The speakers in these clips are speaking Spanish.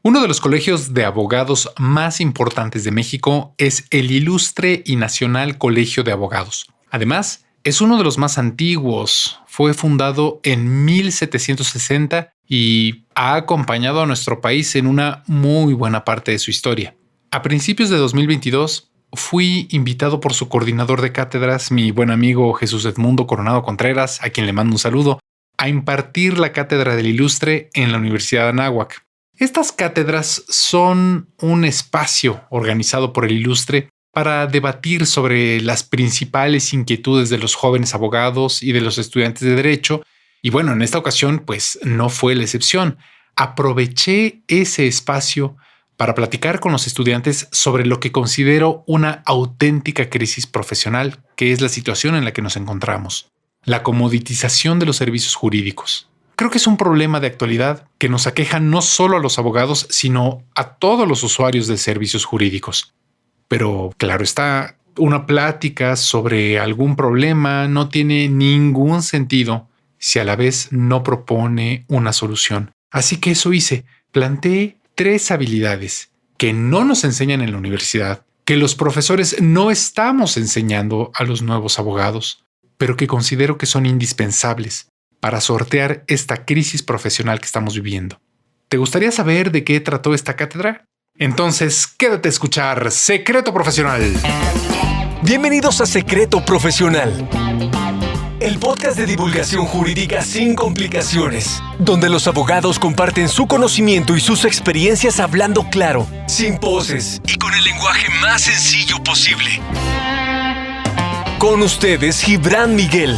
Uno de los colegios de abogados más importantes de México es el Ilustre y Nacional Colegio de Abogados. Además, es uno de los más antiguos. Fue fundado en 1760 y ha acompañado a nuestro país en una muy buena parte de su historia. A principios de 2022, fui invitado por su coordinador de cátedras, mi buen amigo Jesús Edmundo Coronado Contreras, a quien le mando un saludo, a impartir la cátedra del Ilustre en la Universidad de Anáhuac. Estas cátedras son un espacio organizado por el Ilustre para debatir sobre las principales inquietudes de los jóvenes abogados y de los estudiantes de Derecho. Y bueno, en esta ocasión, pues no fue la excepción. Aproveché ese espacio para platicar con los estudiantes sobre lo que considero una auténtica crisis profesional, que es la situación en la que nos encontramos: la comoditización de los servicios jurídicos. Creo que es un problema de actualidad que nos aqueja no solo a los abogados, sino a todos los usuarios de servicios jurídicos. Pero claro está, una plática sobre algún problema no tiene ningún sentido si a la vez no propone una solución. Así que eso hice. Planteé 3 habilidades que no nos enseñan en la universidad, que los profesores no estamos enseñando a los nuevos abogados, pero que considero que son indispensables para sortear esta crisis profesional que estamos viviendo. ¿Te gustaría saber de qué trató esta cátedra? Entonces, quédate a escuchar Secreto Profesional. Bienvenidos a Secreto Profesional, el podcast de divulgación jurídica sin complicaciones, donde los abogados comparten su conocimiento y sus experiencias hablando claro, sin poses y con el lenguaje más sencillo posible. Con ustedes, Gibran Miguel.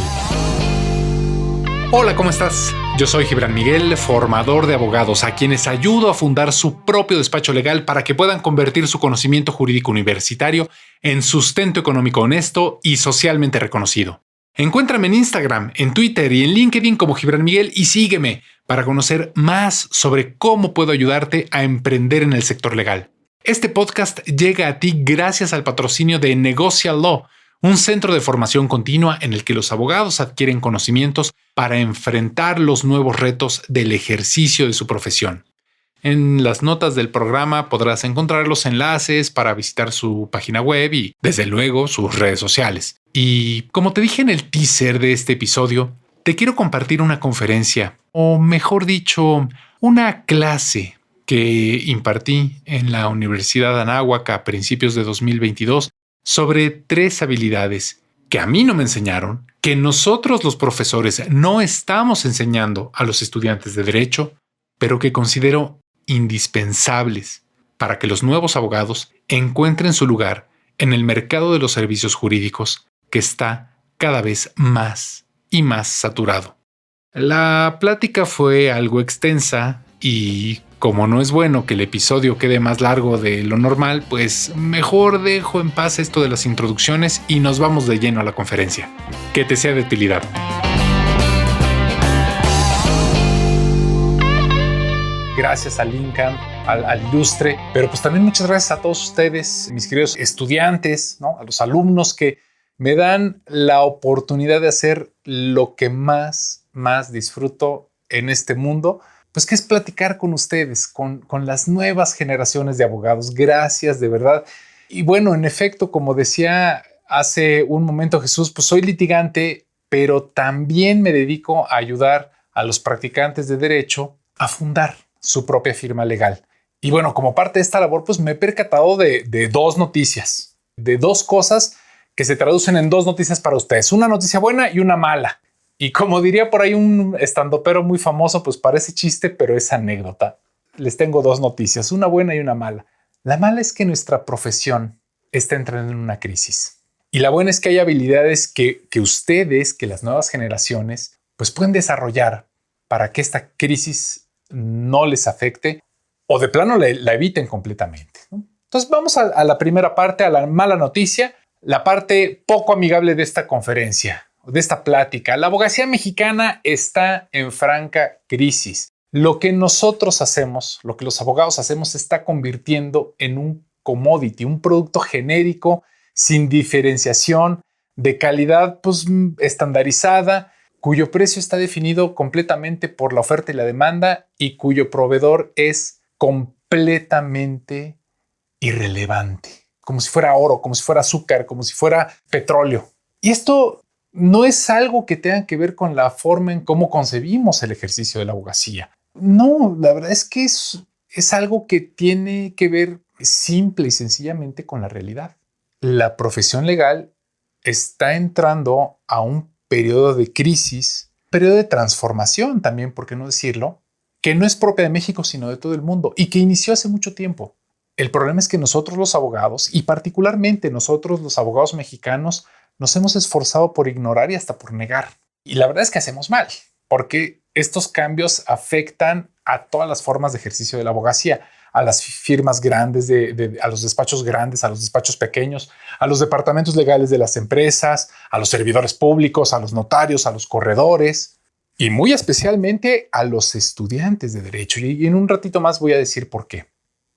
Hola, ¿cómo estás? Yo soy Gibran Miguel, formador de abogados a quienes ayudo a fundar su propio despacho legal para que puedan convertir su conocimiento jurídico universitario en sustento económico honesto y socialmente reconocido. Encuéntrame en Instagram, en Twitter y en LinkedIn como Gibran Miguel y sígueme para conocer más sobre cómo puedo ayudarte a emprender en el sector legal. Este podcast llega a ti gracias al patrocinio de Negocia Law, un centro de formación continua en el que los abogados adquieren conocimientos para enfrentar los nuevos retos del ejercicio de su profesión. En las notas del programa podrás encontrar los enlaces para visitar su página web y, desde luego, sus redes sociales. Y como te dije en el teaser de este episodio, te quiero compartir una conferencia, o mejor dicho, una clase que impartí en la Universidad de Anáhuac a principios de 2022 sobre 3 habilidades que a mí no me enseñaron, que nosotros los profesores no estamos enseñando a los estudiantes de Derecho, pero que considero indispensables para que los nuevos abogados encuentren su lugar en el mercado de los servicios jurídicos, que está cada vez más y más saturado. La plática fue algo extensa y, como no es bueno que el episodio quede más largo de lo normal, pues mejor dejo en paz esto de las introducciones y nos vamos de lleno a la conferencia. Que te sea de utilidad. Gracias al INCAM, al Ilustre, pero pues también muchas gracias a todos ustedes, mis queridos estudiantes, ¿no? A los alumnos que me dan la oportunidad de hacer lo que más disfruto en este mundo, pues que es platicar con ustedes, con las nuevas generaciones de abogados. Gracias, de verdad. Y bueno, en efecto, como decía hace un momento Jesús, pues soy litigante, pero también me dedico a ayudar a los practicantes de derecho a fundar su propia firma legal. Y bueno, como parte de esta labor, pues me he percatado de 2 noticias, de 2 cosas que se traducen en 2 noticias para ustedes. Una noticia buena y una mala. Y como diría por ahí un estandopero muy famoso, pues parece chiste, pero es anécdota. Les tengo 2 noticias, una buena y una mala. La mala es que nuestra profesión está entrando en una crisis. Y la buena es que hay habilidades que ustedes, que las nuevas generaciones, pues pueden desarrollar para que esta crisis no les afecte o de plano la eviten completamente, ¿no? Entonces vamos a la primera parte, a la mala noticia, la parte poco amigable de esta conferencia, de esta plática. La abogacía mexicana está en franca crisis. Lo que nosotros hacemos, lo que los abogados hacemos, se está convirtiendo en un commodity, un producto genérico, sin diferenciación, de calidad pues estandarizada, cuyo precio está definido completamente por la oferta y la demanda y cuyo proveedor es completamente completamente irrelevante, como si fuera oro, como si fuera azúcar, como si fuera petróleo. Y esto no es algo que tenga que ver con la forma en cómo concebimos el ejercicio de la abogacía. No, la verdad es que es algo que tiene que ver simple y sencillamente con la realidad. La profesión legal está entrando a un periodo de crisis, periodo de transformación también, por qué no decirlo, que no es propia de México, sino de todo el mundo y que inició hace mucho tiempo. El problema es que nosotros los abogados, y particularmente nosotros los abogados mexicanos, nos hemos esforzado por ignorar y hasta por negar. Y la verdad es que hacemos mal, porque estos cambios afectan a todas las formas de ejercicio de la abogacía, a las firmas grandes, a los despachos grandes, a los despachos pequeños, a los departamentos legales de las empresas, a los servidores públicos, a los notarios, a los corredores y muy especialmente a los estudiantes de derecho. Y en un ratito más voy a decir por qué.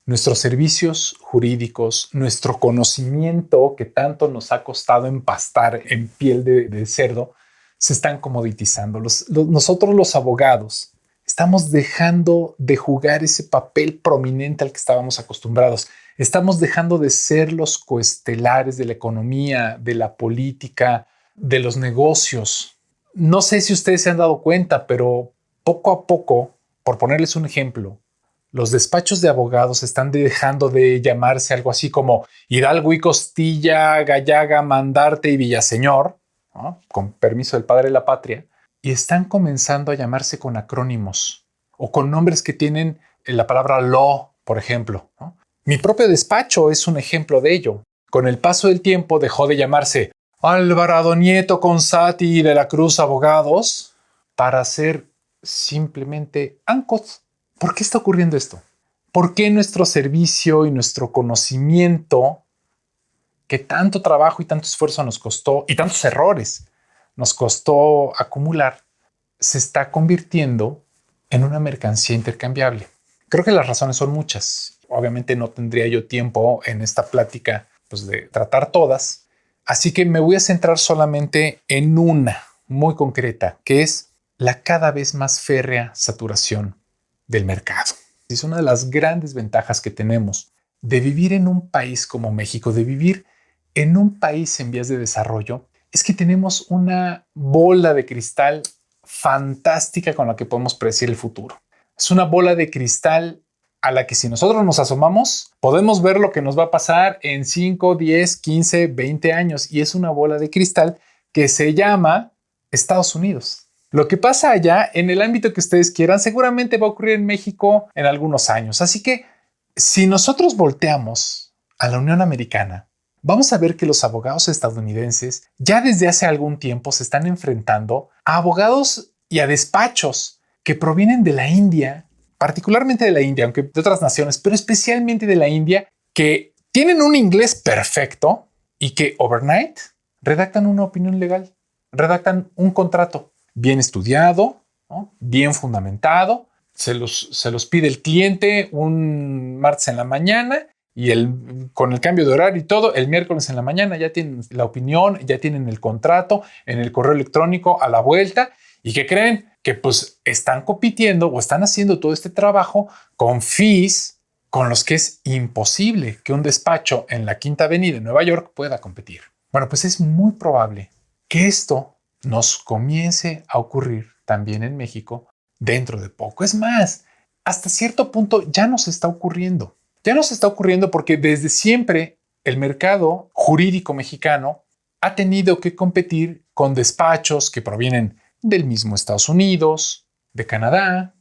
Nuestros servicios jurídicos, nuestro conocimiento que tanto nos ha costado empastar en piel de cerdo, se están comoditizando. Nosotros los abogados estamos dejando de jugar ese papel prominente al que estábamos acostumbrados. Estamos dejando de ser los coestelares de la economía, de la política, de los negocios. No sé si ustedes se han dado cuenta, pero poco a poco, por ponerles un ejemplo, los despachos de abogados están dejando de llamarse algo así como Hidalgo y Costilla, Gallaga, Mandarte y Villaseñor, ¿no? Con permiso del padre de la patria, y están comenzando a llamarse con acrónimos o con nombres que tienen la palabra law, por ejemplo, ¿no? Mi propio despacho es un ejemplo de ello. Con el paso del tiempo dejó de llamarse Alvarado Nieto Consati de la Cruz Abogados para ser simplemente ANCOT. ¿Por qué está ocurriendo esto? ¿Por qué nuestro servicio y nuestro conocimiento, que tanto trabajo y tanto esfuerzo nos costó y tantos errores nos costó acumular, se está convirtiendo en una mercancía intercambiable? Creo que las razones son muchas. Obviamente no tendría yo tiempo en esta plática de tratar todas, así que me voy a centrar solamente en una muy concreta, que es la cada vez más férrea saturación del mercado. Es una de las grandes ventajas que tenemos de vivir en un país como México, de vivir en un país en vías de desarrollo, es que tenemos una bola de cristal fantástica con la que podemos predecir el futuro. Es una bola de cristal a la que si nosotros nos asomamos, podemos ver lo que nos va a pasar en 5, 10, 15, 20 años. Y es una bola de cristal que se llama Estados Unidos. Lo que pasa allá, en el ámbito que ustedes quieran, seguramente va a ocurrir en México en algunos años. Así que si nosotros volteamos a la Unión Americana, vamos a ver que los abogados estadounidenses ya desde hace algún tiempo se están enfrentando a abogados y a despachos que provienen de la India, particularmente de la India, aunque de otras naciones, pero especialmente de la India, que tienen un inglés perfecto y que overnight redactan una opinión legal, redactan un contrato bien estudiado, ¿no? Bien fundamentado, se los pide el cliente un martes en la mañana y con el cambio de horario y todo, el miércoles en la mañana ya tienen la opinión, ya tienen el contrato en el correo electrónico a la vuelta. ¿Y qué creen? Que pues están compitiendo o están haciendo todo este trabajo con fees con los que es imposible que un despacho en la Quinta Avenida en Nueva York pueda competir. Bueno, pues es muy probable que esto nos comience a ocurrir también en México dentro de poco. Es más, hasta cierto punto ya nos está ocurriendo. Ya nos está ocurriendo porque desde siempre el mercado jurídico mexicano ha tenido que competir con despachos que provienen del mismo Estados Unidos, de Canadá,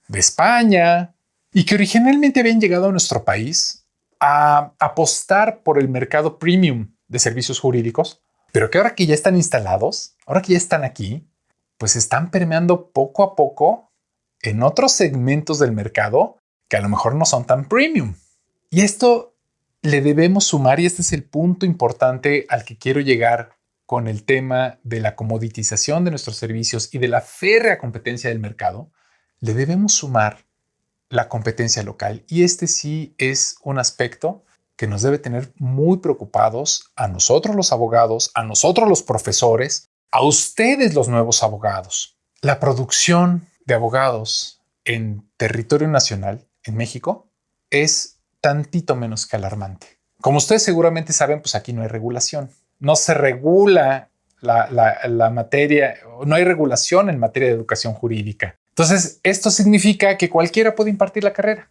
de España, y que originalmente habían llegado a nuestro país a apostar por el mercado premium de servicios jurídicos, pero que ahora que ya están instalados, ahora que ya están aquí, pues están permeando poco a poco en otros segmentos del mercado que a lo mejor no son tan premium. Y esto le debemos sumar, y este es el punto importante al que quiero llegar con el tema de la comoditización de nuestros servicios y de la férrea competencia del mercado, le debemos sumar la competencia local. Y este sí es un aspecto que nos debe tener muy preocupados a nosotros los abogados, a nosotros los profesores, a ustedes los nuevos abogados. La producción de abogados en territorio nacional, en México, es tantito menos que alarmante. Como ustedes seguramente saben, pues aquí no hay regulación. No se regula la materia, no hay regulación en materia de educación jurídica. Entonces, esto significa que cualquiera puede impartir la carrera.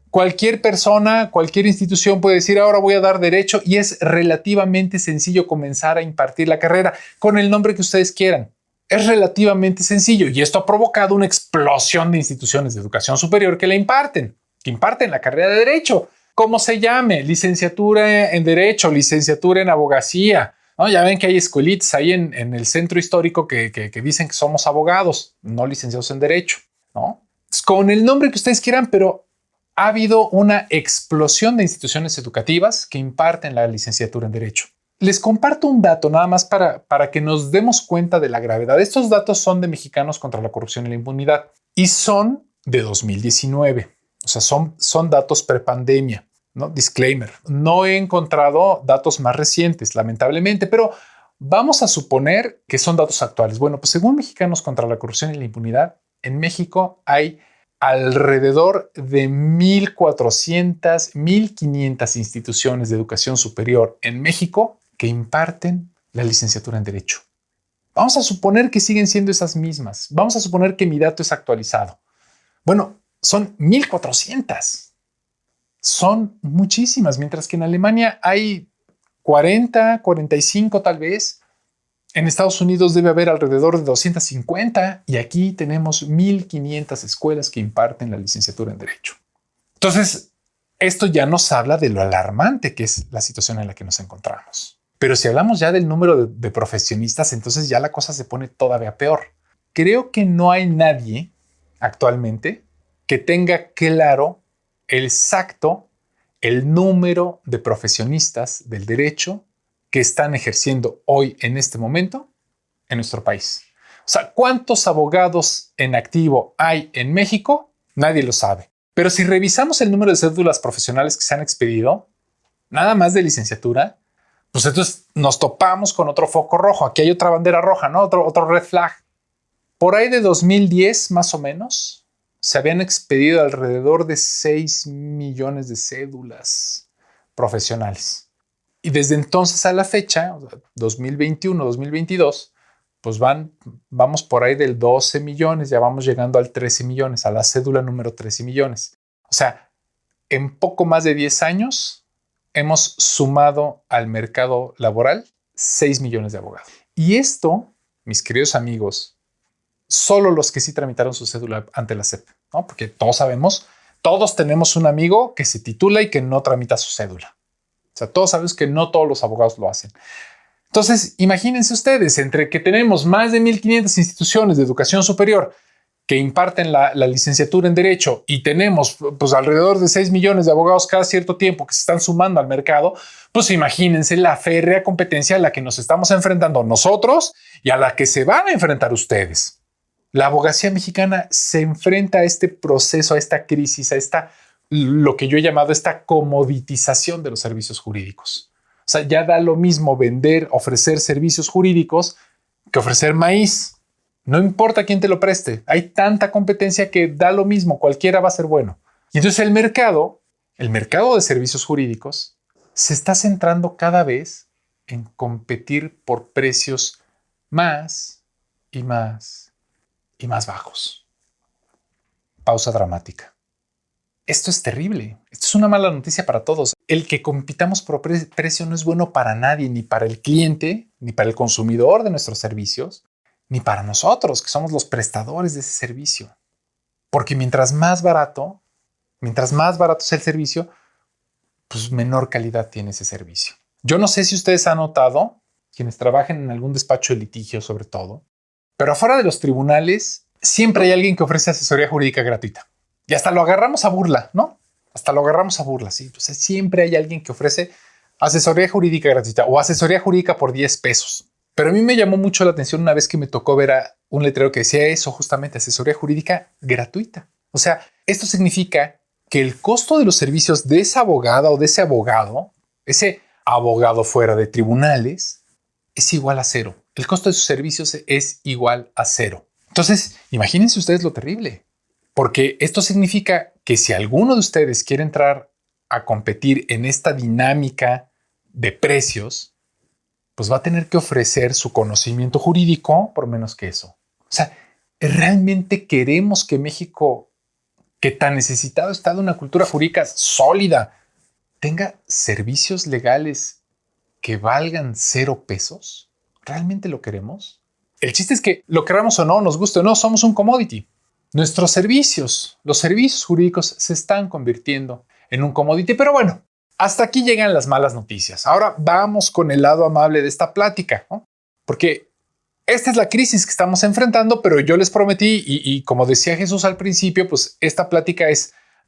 Cualquier persona, cualquier institución puede decir, ahora voy a dar derecho, y es relativamente sencillo comenzar a impartir la carrera con el nombre que ustedes quieran. Es relativamente sencillo y esto ha provocado una explosión de instituciones de educación superior que imparten la carrera de derecho. ¿Cómo se llame? Licenciatura en derecho, licenciatura en abogacía. ¿No? Ya ven que hay escuelitas ahí en el centro histórico que dicen que somos abogados, no licenciados en derecho, ¿no? Entonces, con el nombre que ustedes quieran, pero ha habido una explosión de instituciones educativas que imparten la licenciatura en derecho. Les comparto un dato nada más para que nos demos cuenta de la gravedad. Estos datos son de Mexicanos contra la Corrupción y la Impunidad y son de 2019. O sea, son datos prepandemia, ¿no? Disclaimer. No he encontrado datos más recientes, lamentablemente, pero vamos a suponer que son datos actuales. Bueno, pues según Mexicanos contra la Corrupción y la Impunidad, en México hay alrededor de 1,400, 1,500 instituciones de educación superior en México que imparten la licenciatura en Derecho. Vamos a suponer que siguen siendo esas mismas. Vamos a suponer que mi dato es actualizado. Bueno, son 1,400. Son muchísimas, mientras que en Alemania hay 40, 45 tal vez. En Estados Unidos debe haber alrededor de 250 y aquí tenemos 1,500 escuelas que imparten la licenciatura en Derecho. Entonces, esto ya nos habla de lo alarmante que es la situación en la que nos encontramos. Pero si hablamos ya del número de profesionistas, entonces ya la cosa se pone todavía peor. Creo que no hay nadie actualmente que tenga claro exacto el número de profesionistas del derecho que están ejerciendo hoy en este momento en nuestro país. O sea, ¿cuántos abogados en activo hay en México? Nadie lo sabe. Pero si revisamos el número de cédulas profesionales que se han expedido, nada más de licenciatura, pues entonces nos topamos con otro foco rojo. Aquí hay otra bandera roja, ¿no? Otro red flag. Por ahí de 2010, más o menos, se habían expedido alrededor de 6 millones de cédulas profesionales. Y desde entonces a la fecha, 2021, 2022, pues vamos por ahí del 12 millones, ya vamos llegando al 13 millones, a la cédula número 13 millones. O sea, en poco más de 10 años hemos sumado al mercado laboral 6 millones de abogados. Y esto, mis queridos amigos, solo los que sí tramitaron su cédula ante la SEP, ¿no? Porque todos sabemos, todos tenemos un amigo que se titula y que no tramita su cédula. O sea, todos sabemos que no todos los abogados lo hacen. Entonces, imagínense ustedes, entre que tenemos más de 1,500 instituciones de educación superior que imparten la licenciatura en Derecho y tenemos pues alrededor de 6 millones de abogados cada cierto tiempo que se están sumando al mercado, pues imagínense la férrea competencia a la que nos estamos enfrentando nosotros y a la que se van a enfrentar ustedes. La abogacía mexicana se enfrenta a este proceso, a esta crisis, a lo que yo he llamado esta comoditización de los servicios jurídicos. O sea, ya da lo mismo ofrecer servicios jurídicos que ofrecer maíz. No importa quién te lo preste. Hay tanta competencia que da lo mismo. Cualquiera va a ser bueno. Y entonces el mercado de servicios jurídicos se está centrando cada vez en competir por precios más y más y más bajos. Pausa dramática. Esto es terrible. Esto es una mala noticia para todos. El que compitamos por precio no es bueno para nadie, ni para el cliente, ni para el consumidor de nuestros servicios, ni para nosotros, que somos los prestadores de ese servicio. Porque mientras más barato es el servicio, pues menor calidad tiene ese servicio. Yo no sé si ustedes han notado, quienes trabajan en algún despacho de litigio sobre todo, pero afuera de los tribunales siempre hay alguien que ofrece asesoría jurídica gratuita. Y hasta lo agarramos a burla, ¿no? Hasta lo agarramos a burla, sí. Entonces siempre hay alguien que ofrece asesoría jurídica gratuita o asesoría jurídica por 10 pesos. Pero a mí me llamó mucho la atención una vez que me tocó ver a un letrero que decía eso, justamente asesoría jurídica gratuita. O sea, esto significa que el costo de los servicios de esa abogada o de ese abogado fuera de tribunales, es igual a cero. El costo de sus servicios es igual a cero. Entonces, imagínense ustedes lo terrible. Porque esto significa que si alguno de ustedes quiere entrar a competir en esta dinámica de precios, pues va a tener que ofrecer su conocimiento jurídico por menos que eso. O sea, ¿realmente queremos que México, que tan necesitado está de una cultura jurídica sólida, tenga servicios legales que valgan 0 pesos? ¿Realmente lo queremos? El chiste es que lo queramos o no, nos guste o no, somos un commodity. Nuestros servicios, los servicios jurídicos se están convirtiendo en un commodity, pero bueno, hasta aquí llegan las malas noticias. Ahora vamos con el lado amable de esta plática, ¿no? Porque esta es la crisis que estamos enfrentando, pero yo les prometí y como decía Jesús al principio, pues esta plática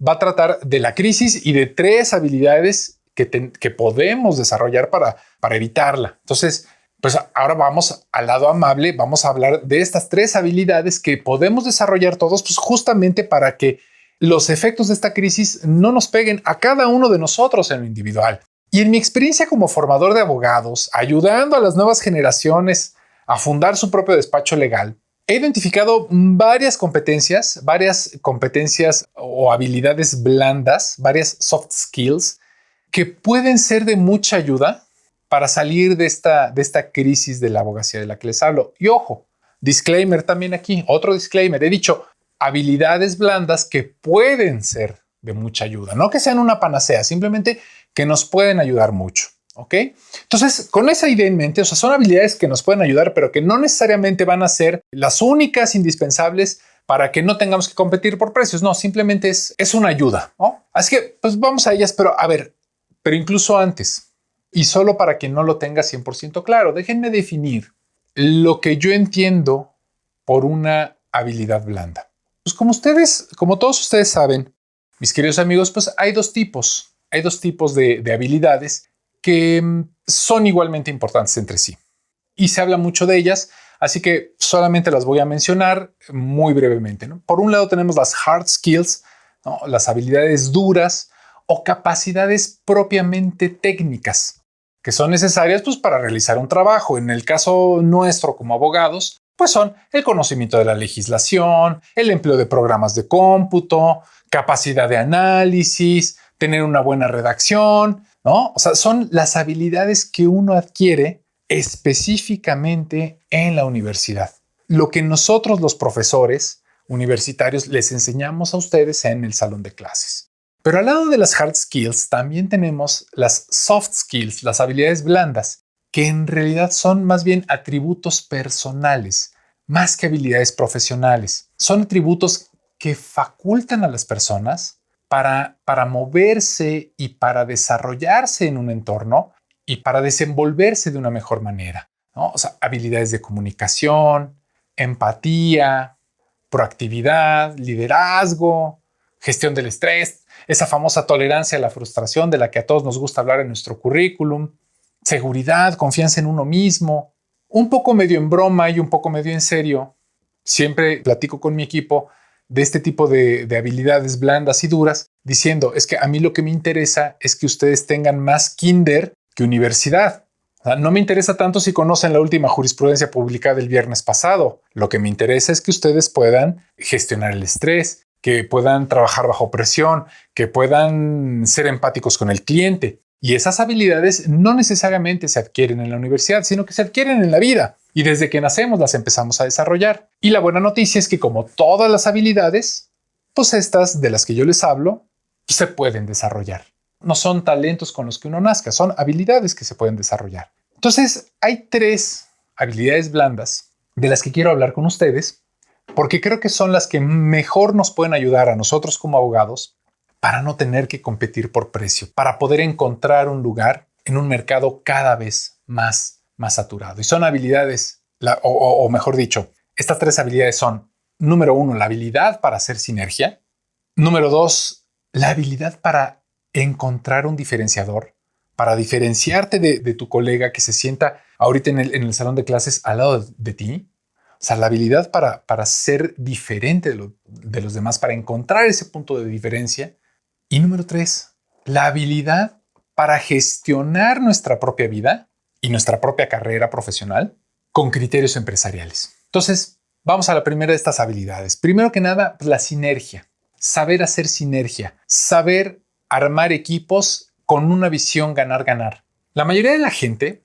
va a tratar de la crisis y de 3 habilidades que podemos desarrollar para evitarla. Entonces, pues ahora vamos al lado amable, vamos a hablar de estas 3 habilidades que podemos desarrollar todos, pues justamente para que los efectos de esta crisis no nos peguen a cada uno de nosotros en lo individual. Y en mi experiencia como formador de abogados, ayudando a las nuevas generaciones a fundar su propio despacho legal, he identificado varias competencias o habilidades blandas, varias soft skills que pueden ser de mucha ayuda para salir de esta crisis de la abogacía de la que les hablo. Y ojo, disclaimer también aquí, otro disclaimer. He dicho habilidades blandas que pueden ser de mucha ayuda, no que sean una panacea, simplemente que nos pueden ayudar mucho. ¿Ok? Entonces, con esa idea en mente, o sea, son habilidades que nos pueden ayudar, pero que no necesariamente van a ser las únicas indispensables para que no tengamos que competir por precios. No, simplemente es una ayuda, ¿no? Así que, pues vamos a ellas, pero a ver, pero incluso antes, y solo para quien no lo tenga 100% claro, déjenme definir lo que yo entiendo por una habilidad blanda. Pues como todos ustedes saben, mis queridos amigos, pues hay dos tipos de habilidades que son igualmente importantes entre sí. Y se habla mucho de ellas, así que solamente las voy a mencionar muy brevemente, ¿no? Por un lado tenemos las hard skills, ¿no? Las habilidades duras o capacidades propiamente técnicas que son necesarias pues, para realizar un trabajo. En el caso nuestro como abogados, pues son el conocimiento de la legislación, el empleo de programas de cómputo, capacidad de análisis, tener una buena redacción, ¿no? O sea, son las habilidades que uno adquiere específicamente en la universidad. Lo que nosotros los profesores universitarios les enseñamos a ustedes en el salón de clases. Pero al lado de las hard skills también tenemos las soft skills, las habilidades blandas, que en realidad son más bien atributos personales, más que habilidades profesionales. Son atributos que facultan a las personas para moverse y para desarrollarse en un entorno y para desenvolverse de una mejor manera, ¿no? O sea, habilidades de comunicación, empatía, proactividad, liderazgo, gestión del estrés, esa famosa tolerancia a la frustración de la que a todos nos gusta hablar en nuestro currículum, seguridad, confianza en uno mismo, un poco medio en broma y un poco medio en serio. Siempre platico con mi equipo de este tipo de habilidades blandas y duras, diciendo, es que a mí lo que me interesa es que ustedes tengan más kinder que universidad. O sea, no me interesa tanto si conocen la última jurisprudencia publicada el viernes pasado. Lo que me interesa es que ustedes puedan gestionar el estrés, que puedan trabajar bajo presión, que puedan ser empáticos con el cliente. Y esas habilidades no necesariamente se adquieren en la universidad, sino que se adquieren en la vida. Y desde que nacemos las empezamos a desarrollar. Y la buena noticia es que como todas las habilidades, pues estas de las que yo les hablo, se pueden desarrollar. No son talentos con los que uno nazca, son habilidades que se pueden desarrollar. Entonces, hay 3 habilidades blandas de las que quiero hablar con ustedes, porque creo que son las que mejor nos pueden ayudar a nosotros como abogados para no tener que competir por precio, para poder encontrar un lugar en un mercado cada vez más saturado. Y son habilidades, o mejor dicho, estas 3 habilidades son, número 1, la habilidad para hacer sinergia. Número 2, la habilidad para encontrar un diferenciador, para diferenciarte de tu colega que se sienta ahorita en el salón de clases al lado de ti. O sea, la habilidad para ser diferente de los demás, para encontrar ese punto de diferencia. Y número 3, la habilidad para gestionar nuestra propia vida y nuestra propia carrera profesional con criterios empresariales. Entonces, vamos a la primera de estas habilidades. Primero que nada, pues la sinergia. Saber hacer sinergia. Saber armar equipos con una visión ganar-ganar. La mayoría de la gente,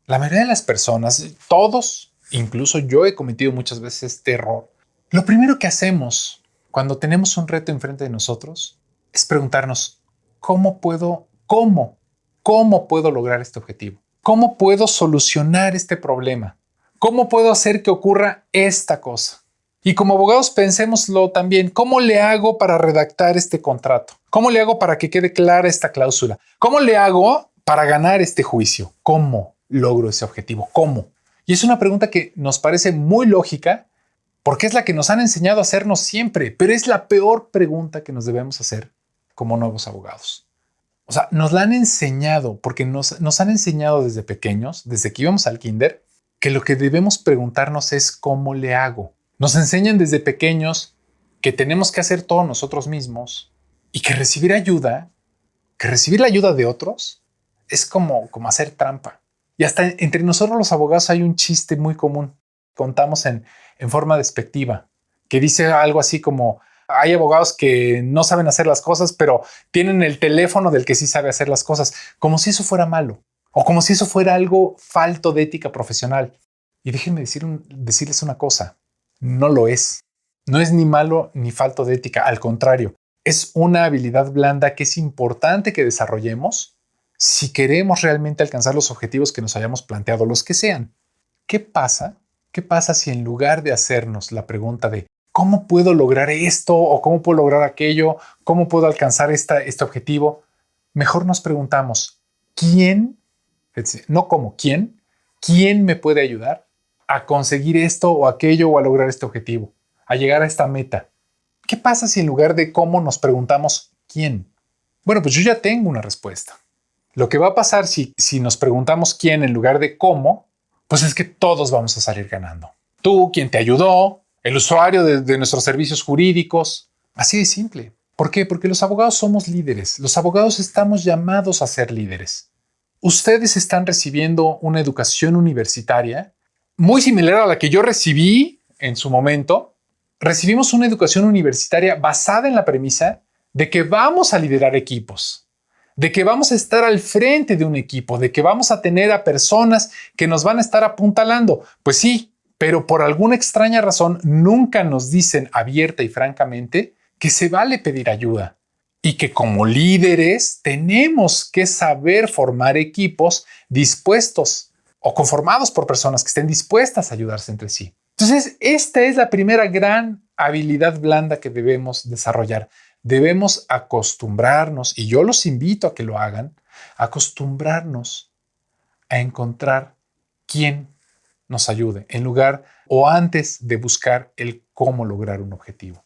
la mayoría de las personas, todos, incluso yo he cometido muchas veces este error. Lo primero que hacemos cuando tenemos un reto enfrente de nosotros es preguntarnos, ¿cómo puedo lograr este objetivo? ¿Cómo puedo solucionar este problema? ¿Cómo puedo hacer que ocurra esta cosa? Y como abogados pensémoslo también, ¿cómo le hago para redactar este contrato? ¿Cómo le hago para que quede clara esta cláusula? ¿Cómo le hago para ganar este juicio? ¿Cómo logro ese objetivo? ¿Cómo? Y es una pregunta que nos parece muy lógica porque es la que nos han enseñado a hacernos siempre, pero es la peor pregunta que nos debemos hacer como nuevos abogados. O sea, nos la han enseñado porque nos han enseñado desde pequeños, desde que íbamos al kinder, que lo que debemos preguntarnos es ¿cómo le hago? Nos enseñan desde pequeños que tenemos que hacer todo nosotros mismos y que recibir la ayuda de otros es como hacer trampa. Y hasta entre nosotros los abogados hay un chiste muy común. Contamos en forma despectiva, que dice algo así como hay abogados que no saben hacer las cosas, pero tienen el teléfono del que sí sabe hacer las cosas, como si eso fuera malo o como si eso fuera algo falto de ética profesional. Y déjenme decirles una cosa, no lo es. No es ni malo ni falto de ética, al contrario, es una habilidad blanda que es importante que desarrollemos si queremos realmente alcanzar los objetivos que nos hayamos planteado, los que sean. ¿Qué pasa? ¿Qué pasa si en lugar de hacernos la pregunta de ¿cómo puedo lograr esto o cómo puedo lograr aquello? ¿Cómo puedo alcanzar este objetivo? Mejor nos preguntamos, ¿quién? No cómo, ¿quién? ¿Quién me puede ayudar a conseguir esto o aquello o a lograr este objetivo? A llegar a esta meta. ¿Qué pasa si en lugar de cómo nos preguntamos quién? Bueno, pues yo ya tengo una respuesta. Lo que va a pasar si nos preguntamos quién en lugar de cómo, pues es que todos vamos a salir ganando. Tú, quien te ayudó, el usuario de nuestros servicios jurídicos. Así de simple. ¿Por qué? Porque los abogados somos líderes. Los abogados estamos llamados a ser líderes. Ustedes están recibiendo una educación universitaria muy similar a la que yo recibí en su momento. Recibimos una educación universitaria basada en la premisa de que vamos a liderar equipos, de que vamos a estar al frente de un equipo, de que vamos a tener a personas que nos van a estar apuntalando. Pues sí, pero por alguna extraña razón nunca nos dicen abierta y francamente que se vale pedir ayuda y que como líderes tenemos que saber formar equipos dispuestos o conformados por personas que estén dispuestas a ayudarse entre sí. Entonces, esta es la primera gran habilidad blanda que debemos desarrollar. Debemos acostumbrarnos, y yo los invito a que lo hagan, acostumbrarnos a encontrar quién nos ayude en lugar o antes de buscar el cómo lograr un objetivo.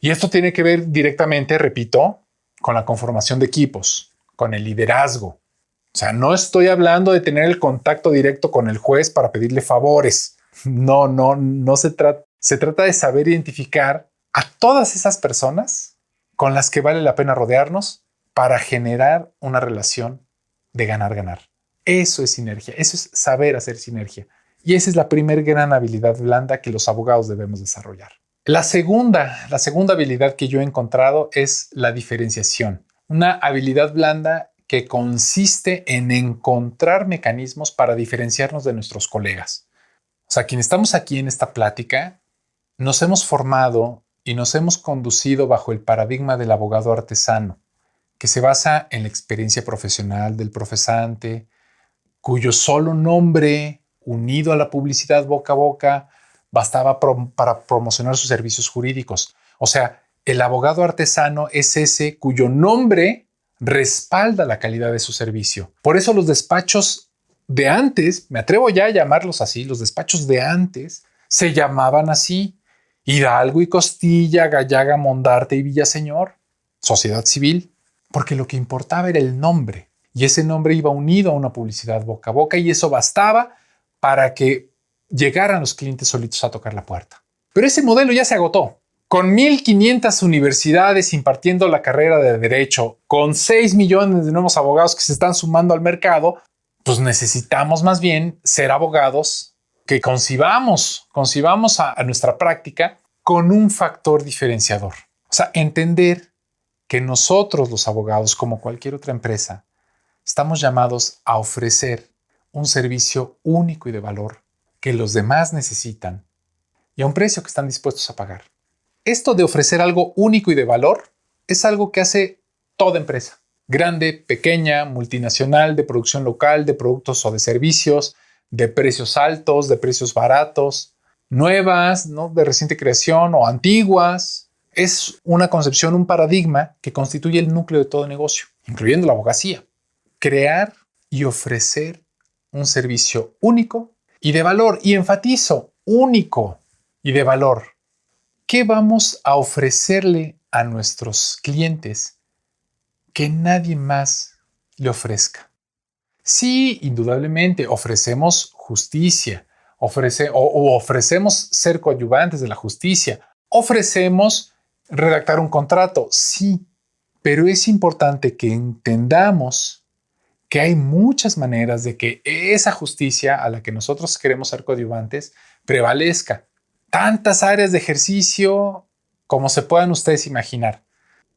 Y esto tiene que ver directamente, repito, con la conformación de equipos, con el liderazgo. O sea, no estoy hablando de tener el contacto directo con el juez para pedirle favores. No se trata. Se trata de saber identificar a todas esas personas con las que vale la pena rodearnos para generar una relación de ganar-ganar. Eso es sinergia, eso es saber hacer sinergia. Y esa es la primera gran habilidad blanda que los abogados debemos desarrollar. La segunda habilidad que yo he encontrado es la diferenciación. Una habilidad blanda que consiste en encontrar mecanismos para diferenciarnos de nuestros colegas. O sea, quienes estamos aquí en esta plática, nos hemos formado y nos hemos conducido bajo el paradigma del abogado artesano, que se basa en la experiencia profesional del profesante, cuyo solo nombre, unido a la publicidad boca a boca, bastaba para promocionar sus servicios jurídicos. O sea, el abogado artesano es ese cuyo nombre respalda la calidad de su servicio. Por eso los despachos de antes, me atrevo ya a llamarlos así, los despachos de antes se llamaban así: Hidalgo y Costilla, Gallaga, Mondarte y Villaseñor, sociedad civil, porque lo que importaba era el nombre, y ese nombre iba unido a una publicidad boca a boca, y eso bastaba para que llegaran los clientes solitos a tocar la puerta. Pero ese modelo ya se agotó. Con 1,500 universidades impartiendo la carrera de Derecho, con 6 millones de nuevos abogados que se están sumando al mercado, pues necesitamos más bien ser abogados que concibamos a nuestra práctica con un factor diferenciador. O sea, entender que nosotros los abogados, como cualquier otra empresa, estamos llamados a ofrecer un servicio único y de valor que los demás necesitan y a un precio que están dispuestos a pagar. Esto de ofrecer algo único y de valor es algo que hace toda empresa, grande, pequeña, multinacional, de producción local, de productos o de servicios, de precios altos, de precios baratos, nuevas, ¿no?, de reciente creación o antiguas. Es una concepción, un paradigma que constituye el núcleo de todo negocio, incluyendo la abogacía. Crear y ofrecer un servicio único y de valor. Y enfatizo, único y de valor. ¿Qué vamos a ofrecerle a nuestros clientes que nadie más le ofrezca? Sí, indudablemente ofrecemos justicia, ofrecemos ser coadyuvantes de la justicia, ofrecemos redactar un contrato, sí, pero es importante que entendamos que hay muchas maneras de que esa justicia a la que nosotros queremos ser coadyuvantes prevalezca. Tantas áreas de ejercicio como se puedan ustedes imaginar.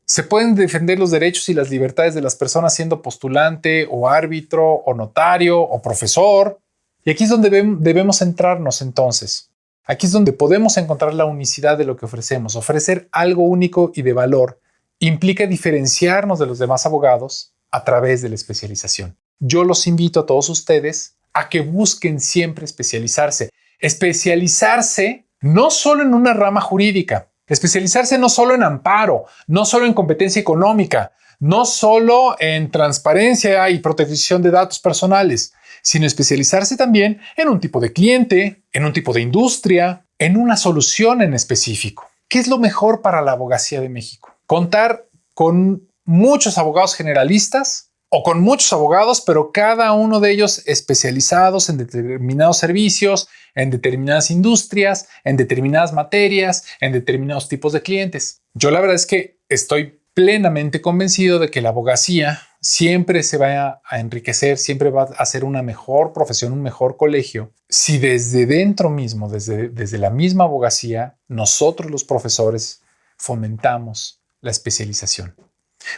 Se pueden defender los derechos y las libertades de las personas siendo postulante o árbitro o notario o profesor. Y aquí es donde debemos centrarnos entonces. Aquí es donde podemos encontrar la unicidad de lo que ofrecemos. Ofrecer algo único y de valor implica diferenciarnos de los demás abogados a través de la especialización. Yo los invito a todos ustedes a que busquen siempre especializarse. Especializarse no solo en una rama jurídica, especializarse no solo en amparo, no solo en competencia económica, no solo en transparencia y protección de datos personales, sino especializarse también en un tipo de cliente, en un tipo de industria, en una solución en específico. ¿Qué es lo mejor para la abogacía de México? Contar con muchos abogados generalistas o con muchos abogados, pero cada uno de ellos especializados en determinados servicios, en determinadas industrias, en determinadas materias, en determinados tipos de clientes. Yo la verdad es que estoy plenamente convencido de que la abogacía siempre se va a enriquecer, siempre va a ser una mejor profesión, un mejor colegio, si desde dentro mismo, desde la misma abogacía, nosotros los profesores fomentamos la especialización.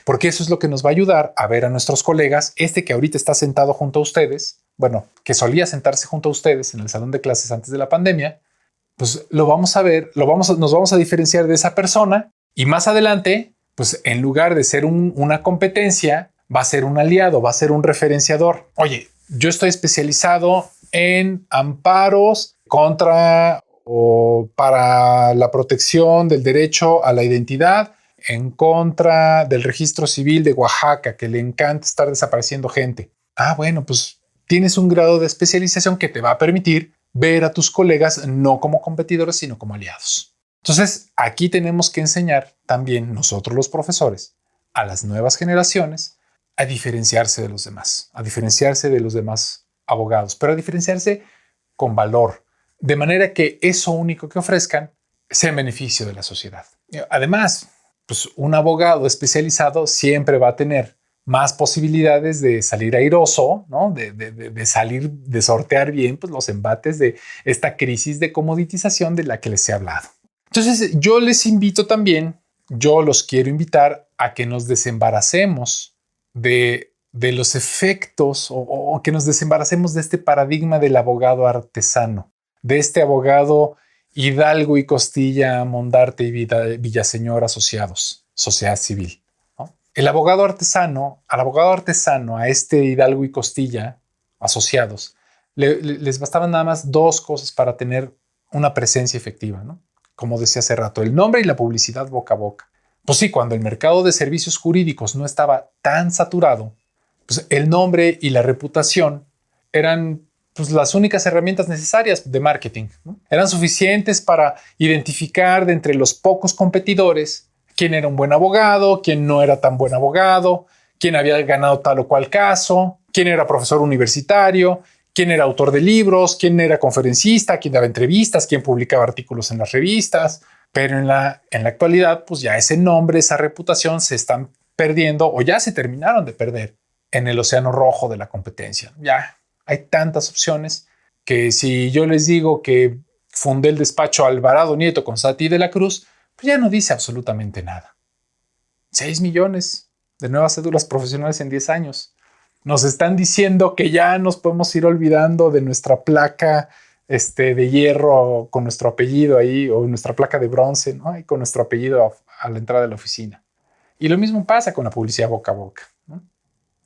Porque eso es lo que nos va a ayudar a ver a nuestros colegas, que ahorita está sentado junto a ustedes, bueno, que solía sentarse junto a ustedes en el salón de clases antes de la pandemia, pues lo vamos a ver, nos vamos a diferenciar de esa persona y más adelante, pues en lugar de ser una competencia, va a ser un aliado, va a ser un referenciador. Oye, yo estoy especializado en amparos contra o para la protección del derecho a la identidad en contra del registro civil de Oaxaca, que le encanta estar desapareciendo gente. Ah, bueno, pues tienes un grado de especialización que te va a permitir ver a tus colegas no como competidores, sino como aliados. Entonces, aquí tenemos que enseñar también nosotros los profesores a las nuevas generaciones a diferenciarse de los demás, a diferenciarse de los demás abogados, pero a diferenciarse con valor, de manera que eso único que ofrezcan sea en beneficio de la sociedad. Además, pues un abogado especializado siempre va a tener más posibilidades de salir airoso, ¿no? de sortear bien pues, los embates de esta crisis de comoditización de la que les he hablado. Entonces, yo les invito también, yo los quiero invitar a que nos desembaracemos de los efectos o que nos desembaracemos de este paradigma del abogado artesano, de este abogado Hidalgo y Costilla, Mondarte y Villaseñor asociados, sociedad civil, ¿no? Al abogado artesano, a este Hidalgo y Costilla asociados, les bastaban nada más dos cosas para tener una presencia efectiva, ¿no? Como decía hace rato, el nombre y la publicidad boca a boca. Pues sí, cuando el mercado de servicios jurídicos no estaba tan saturado, pues el nombre y la reputación eran pues las únicas herramientas necesarias de marketing, ¿no? Eran suficientes para identificar de entre los pocos competidores quién era un buen abogado, quién no era tan buen abogado, quién había ganado tal o cual caso, quién era profesor universitario, quién era autor de libros, quién era conferencista, quién daba entrevistas, quién publicaba artículos en las revistas. Pero en la actualidad, pues ya ese nombre, esa reputación se están perdiendo o ya se terminaron de perder en el océano rojo de la competencia. Ya hay tantas opciones que si yo les digo que fundé el despacho Alvarado Nieto con Sati de la Cruz, pues ya no dice absolutamente nada. 6 millones de nuevas cédulas profesionales en 10 años. Nos están diciendo que ya nos podemos ir olvidando de nuestra placa de hierro con nuestro apellido ahí, o nuestra placa de bronce, ¿no? Y con nuestro apellido a la entrada de la oficina. Y lo mismo pasa con la publicidad boca a boca, ¿no?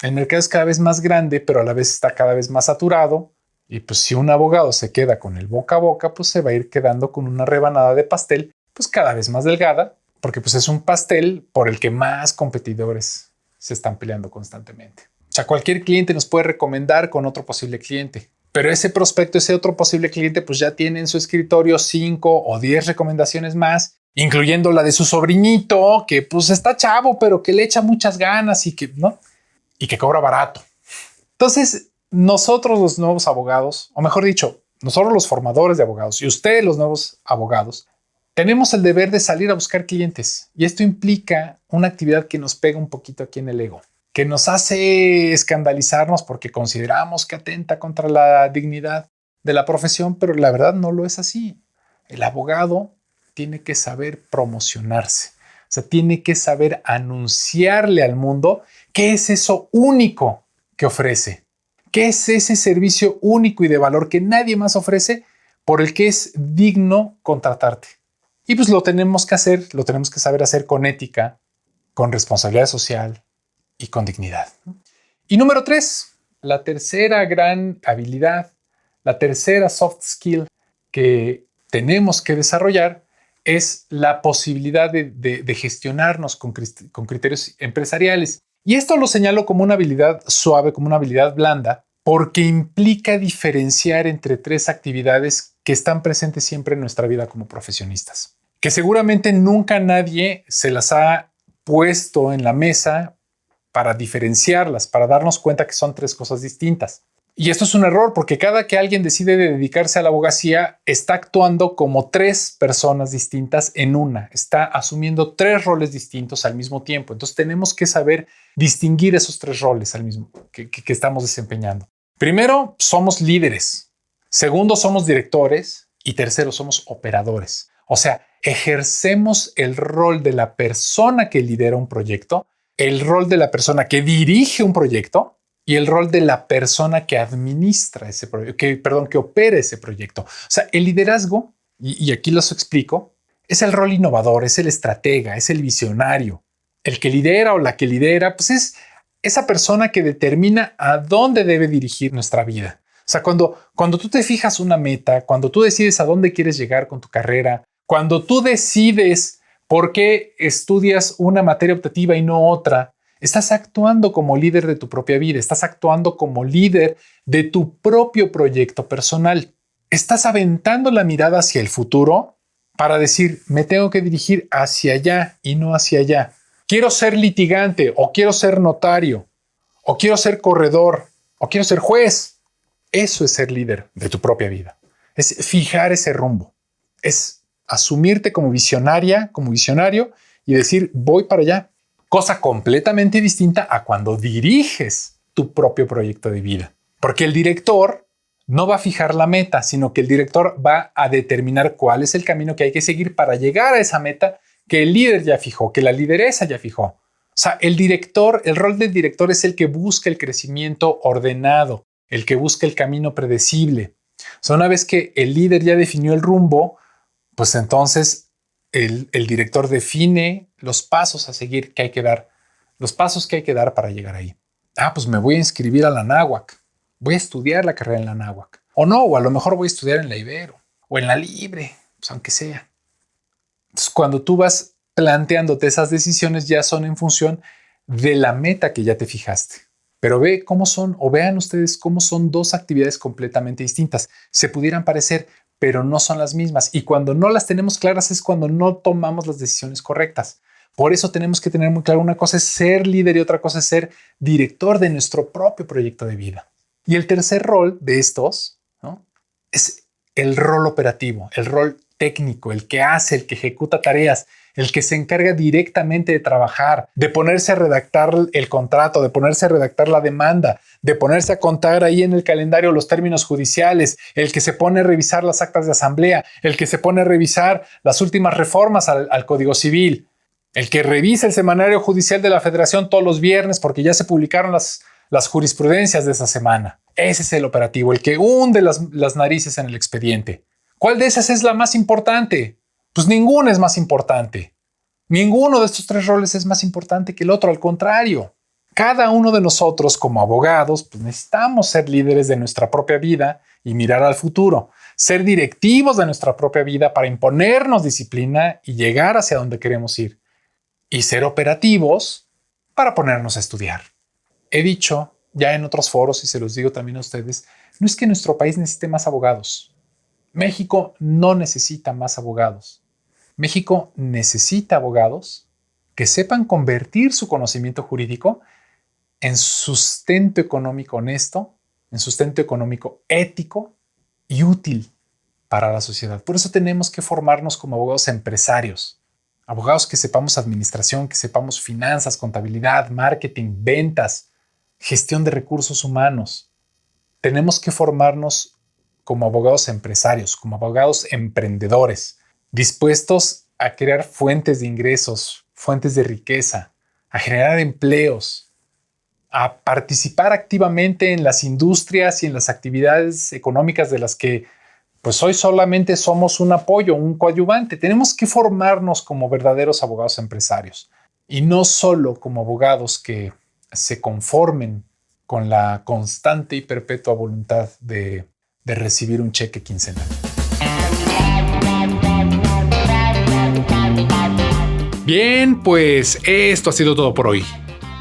El mercado es cada vez más grande, pero a la vez está cada vez más saturado. Y pues si un abogado se queda con el boca a boca, pues se va a ir quedando con una rebanada de pastel, pues cada vez más delgada, porque pues es un pastel por el que más competidores se están peleando constantemente. O sea, cualquier cliente nos puede recomendar con otro posible cliente, pero ese prospecto, ese otro posible cliente, pues ya tiene en su escritorio 5 o 10 recomendaciones más, incluyendo la de su sobrinito, que pues está chavo, pero que le echa muchas ganas y que, ¿no? Y que cobra barato. Entonces, nosotros los nuevos abogados, o mejor dicho, nosotros los formadores de abogados y ustedes los nuevos abogados, tenemos el deber de salir a buscar clientes. Y esto implica una actividad que nos pega un poquito aquí en el ego, que nos hace escandalizarnos porque consideramos que atenta contra la dignidad de la profesión, pero la verdad no lo es así. El abogado tiene que saber promocionarse, o sea, tiene que saber anunciarle al mundo qué es eso único que ofrece, qué es ese servicio único y de valor que nadie más ofrece por el que es digno contratarte. Y pues lo tenemos que hacer, lo tenemos que saber hacer con ética, con responsabilidad social y con dignidad. Y número 3, la tercera gran habilidad, la tercera soft skill que tenemos que desarrollar es la posibilidad de gestionarnos con criterios empresariales. Y esto lo señalo como una habilidad suave, como una habilidad blanda, porque implica diferenciar entre 3 actividades que están presentes siempre en nuestra vida como profesionistas, que seguramente nunca nadie se las ha puesto en la mesa para diferenciarlas, para darnos cuenta que son 3 cosas distintas. Y esto es un error porque cada que alguien decide dedicarse a la abogacía está actuando como 3 personas distintas en una, está asumiendo 3 roles distintos al mismo tiempo. Entonces tenemos que saber distinguir esos 3 roles al mismo que estamos desempeñando. Primero, somos líderes. Segundo, somos directores. Y tercero, somos operadores. O sea, ejercemos el rol de la persona que lidera un proyecto, el rol de la persona que dirige un proyecto y el rol de la persona que administra ese proyecto, que opera ese proyecto. O sea, el liderazgo, y aquí los explico, es el rol innovador, es el estratega, es el visionario. El que lidera o la que lidera, pues es esa persona que determina a dónde debe dirigir nuestra vida. O sea, cuando tú te fijas una meta, cuando tú decides a dónde quieres llegar con tu carrera, cuando tú decides por qué estudias una materia optativa y no otra, estás actuando como líder de tu propia vida, estás actuando como líder de tu propio proyecto personal. Estás aventando la mirada hacia el futuro para decir, me tengo que dirigir hacia allá y no hacia allá. Quiero ser litigante o quiero ser notario o quiero ser corredor o quiero ser juez. Eso es ser líder de tu propia vida. Es fijar ese rumbo. Es asumirte como visionaria, como visionario y decir, voy para allá. Cosa completamente distinta a cuando diriges tu propio proyecto de vida. Porque el director no va a fijar la meta, sino que el director va a determinar cuál es el camino que hay que seguir para llegar a esa meta que el líder ya fijó, que la lideresa ya fijó. O sea, el rol del director es el que busca el crecimiento ordenado, el que busca el camino predecible. O sea, una vez que el líder ya definió el rumbo, pues entonces el director define los pasos a seguir que hay que dar, los pasos que hay que dar para llegar ahí. Pues me voy a inscribir a la Anáhuac, voy a estudiar la carrera en la Anáhuac. O no, o a lo mejor voy a estudiar en la Ibero o en la Libre, pues aunque sea. Entonces, cuando tú vas planteándote esas decisiones, ya son en función de la meta que ya te fijaste. Pero vean ustedes cómo son 2 actividades completamente distintas. Se pudieran parecer, pero no son las mismas. Y cuando no las tenemos claras es cuando no tomamos las decisiones correctas. Por eso tenemos que tener muy claro, una cosa es ser líder y otra cosa es ser director de nuestro propio proyecto de vida. Y el tercer rol de estos, ¿no?, es el rol operativo, el rol técnico, el que hace, el que ejecuta tareas, el que se encarga directamente de trabajar, de ponerse a redactar el contrato, de ponerse a redactar la demanda, de ponerse a contar ahí en el calendario los términos judiciales, el que se pone a revisar las actas de asamblea, el que se pone a revisar las últimas reformas al Código Civil. el que revisa el semanario judicial de la Federación todos los viernes porque ya se publicaron las jurisprudencias de esa semana. Ese es el operativo, el que hunde las narices en el expediente. ¿Cuál de esas es la más importante? Pues ninguna es más importante. Ninguno de estos tres roles es más importante que el otro, al contrario. Cada uno de nosotros como abogados pues necesitamos ser líderes de nuestra propia vida y mirar al futuro, ser directivos de nuestra propia vida para imponernos disciplina y llegar hacia donde queremos ir, y ser operativos para ponernos a estudiar. He dicho ya en otros foros y se los digo también a ustedes, no es que nuestro país necesite más abogados. México no necesita más abogados. México necesita abogados que sepan convertir su conocimiento jurídico en sustento económico honesto, en sustento económico ético y útil para la sociedad. Por eso tenemos que formarnos como abogados empresarios, abogados que sepamos administración, que sepamos finanzas, contabilidad, marketing, ventas, gestión de recursos humanos. Tenemos que formarnos como abogados empresarios, como abogados emprendedores, dispuestos a crear fuentes de ingresos, fuentes de riqueza, a generar empleos, a participar activamente en las industrias y en las actividades económicas de las que pues hoy solamente somos un apoyo, un coadyuvante. Tenemos que formarnos como verdaderos abogados empresarios y no solo como abogados que se conformen con la constante y perpetua voluntad de recibir un cheque quincenal. Bien, pues esto ha sido todo por hoy.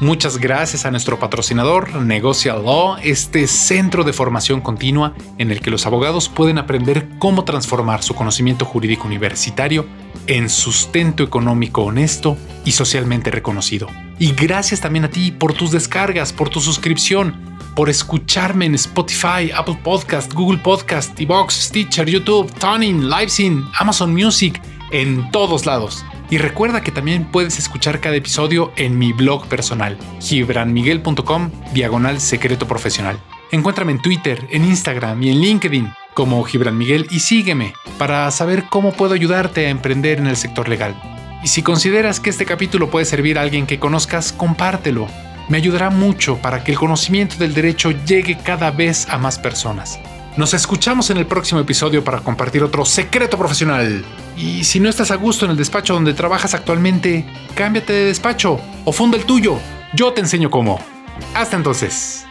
Muchas gracias a nuestro patrocinador, Negocia Law, este centro de formación continua en el que los abogados pueden aprender cómo transformar su conocimiento jurídico universitario en sustento económico honesto y socialmente reconocido. Y gracias también a ti por tus descargas, por tu suscripción, por escucharme en Spotify, Apple Podcast, Google Podcast, iVoox, Stitcher, YouTube, TuneIn, Libsyn, Amazon Music, en todos lados. Y recuerda que también puedes escuchar cada episodio en mi blog personal, gibranmiguel.com/secreto profesional. Encuéntrame en Twitter, en Instagram y en LinkedIn como Gibran Miguel y sígueme para saber cómo puedo ayudarte a emprender en el sector legal. Y si consideras que este capítulo puede servir a alguien que conozcas, compártelo. Me ayudará mucho para que el conocimiento del derecho llegue cada vez a más personas. Nos escuchamos en el próximo episodio para compartir otro secreto profesional. Y si no estás a gusto en el despacho donde trabajas actualmente, cámbiate de despacho o funda el tuyo. Yo te enseño cómo. Hasta entonces.